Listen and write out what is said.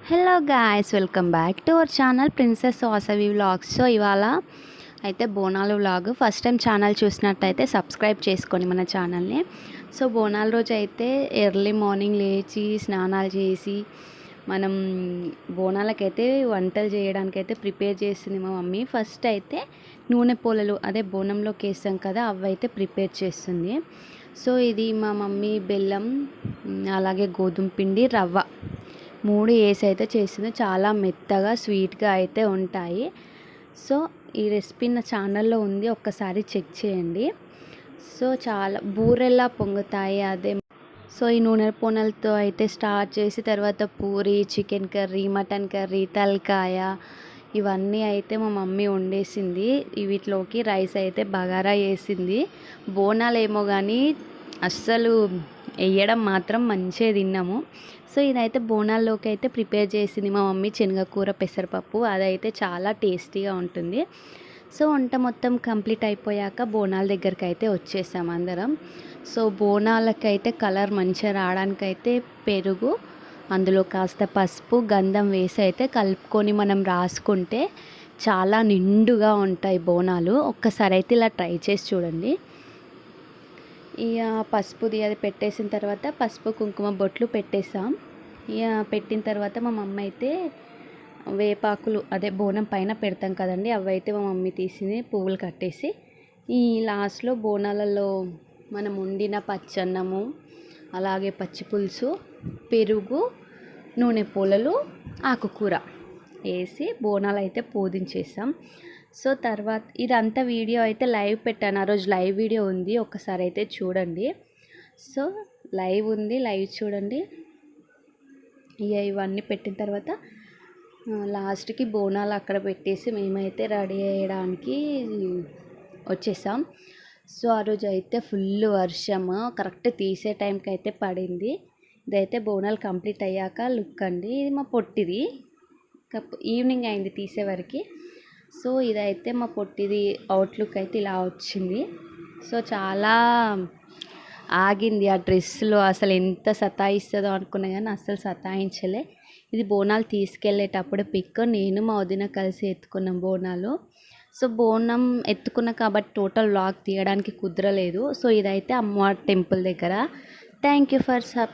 Hello guys, welcome back to our channel princess Vasavi vlogs. So ఇవాళ అయితే Bonalu vlog. First time channel చూసినట్టయితే subscribe చేసుకోండి మన ఛానల్ని. సో బోనాల రోజు అయితే ఎర్లీ మార్నింగ్ లేచి స్నానాలు చేసి మనం బోనాలకైతే వంటలు చేయడానికైతే ప్రిపేర్ చేస్తుంది మా మమ్మీ. ఫస్ట్ అయితే నూనె పోలలు, అదే బోనంలోకి వేస్తాం కదా, అవి అయితే ప్రిపేర్ చేస్తుంది. సో ఇది మా మమ్మీ బెల్లం, అలాగే గోధుమ పిండి, రవ్వ 3 వేసి అయితే చేస్తుంది. చాలా మెత్తగా స్వీట్గా అయితే ఉంటాయి. సో ఈ రెసిపీ నా ఛానల్లో ఉంది, ఒక్కసారి చెక్ చేయండి. సో చాలా బూరెల్లా పొంగుతాయి. సో ఈ నూనె పోనలతో అయితే స్టార్ట్ చేసి తర్వాత puri, chicken curry, mutton curry, తలకాయ ఇవన్నీ అయితే మా మమ్మీ వండేసింది. వీటిలోకి రైస్ అయితే బగారా వేసింది. బోనాలు ఏమో కానీ అస్సలు వేయడం మాత్రం మంచిగా తిన్నాము. సో ఇదైతే బోనాల్లోకి అయితే ప్రిపేర్ చేసింది మా మమ్మీ, శనగకూర, పెసరపప్పు. అదైతే చాలా టేస్టీగా ఉంటుంది. సో వంట మొత్తం కంప్లీట్ అయిపోయాక బోనాల దగ్గరికి అయితే వచ్చేసాం అందరం. సో బోనాలకైతే కలర్ మంచిగా రావడానికైతే పెరుగు, అందులో కాస్త పసుపు, గంధం వేసి అయితే కలుపుకొని మనం రాసుకుంటే చాలా నిండుగా ఉంటాయి బోనాలు. ఒక్కసారి అయితే ఇలా ట్రై చేసి చూడండి. ఇక పసుపుది అది పెట్టేసిన తర్వాత పసుపు కుంకుమ బొట్లు పెట్టేసాం. ఇక పెట్టిన తర్వాత మా మమ్మీ అయితే వేపాకులు, అదే బోనం పైన పెడతాం కదండి, అవి అయితే మా మమ్మీ తీసింది పువ్వులు కట్టేసి. ఈ లాస్ట్లో బోనాలలో మనం వండిన పచ్చన్నము, అలాగే పచ్చి పులుసు, పెరుగు, నూనె పూలలు, ఆకుకూర వేసి బోనాలు అయితే పూజించేసాం. సో తర్వాత ఇదంతా వీడియో అయితే లైవ్ పెట్టాను, ఆ రోజు లైవ్ వీడియో ఉంది, ఒకసారి అయితే చూడండి. సో లైవ్ ఉంది, లైవ్ చూడండి. ఇక ఇవన్నీ పెట్టిన తర్వాత లాస్ట్కి బోనాలు అక్కడ పెట్టేసి మేమైతే రెడీ అయ్యడానికి వచ్చేసాం. సో ఆ రోజు అయితే ఫుల్ వర్షము, కరెక్ట్ తీసే టైంకి అయితే పడింది. ఇదైతే బోనాలు కంప్లీట్ అయ్యాక లుక్ అండి. ఇది మా పొట్టిది, ఈవినింగ్ అయింది తీసేవరకు. సో ఇదైతే మా పొట్టిది అవుట్లుక్ అయితే ఇలా వచ్చింది. సో చాలా ఆగింది ఆ డ్రెస్లో, అసలు ఎంత సతాయిస్తుందో అనుకున్నా కానీ అస్సలు సతాయించలే. ఇది బోనాలు తీసుకెళ్ళేటప్పుడు పిక్, నేను మా వదిన కలిసి ఎత్తుకున్నాం బోనాలు. సో బోనం ఎత్తుకున్నా కాబట్టి టోటల్ వ్లాగ్ తీయడానికి కుదరలేదు. సో ఇదైతే అమ్మవారి టెంపుల్ దగ్గర. Thank you for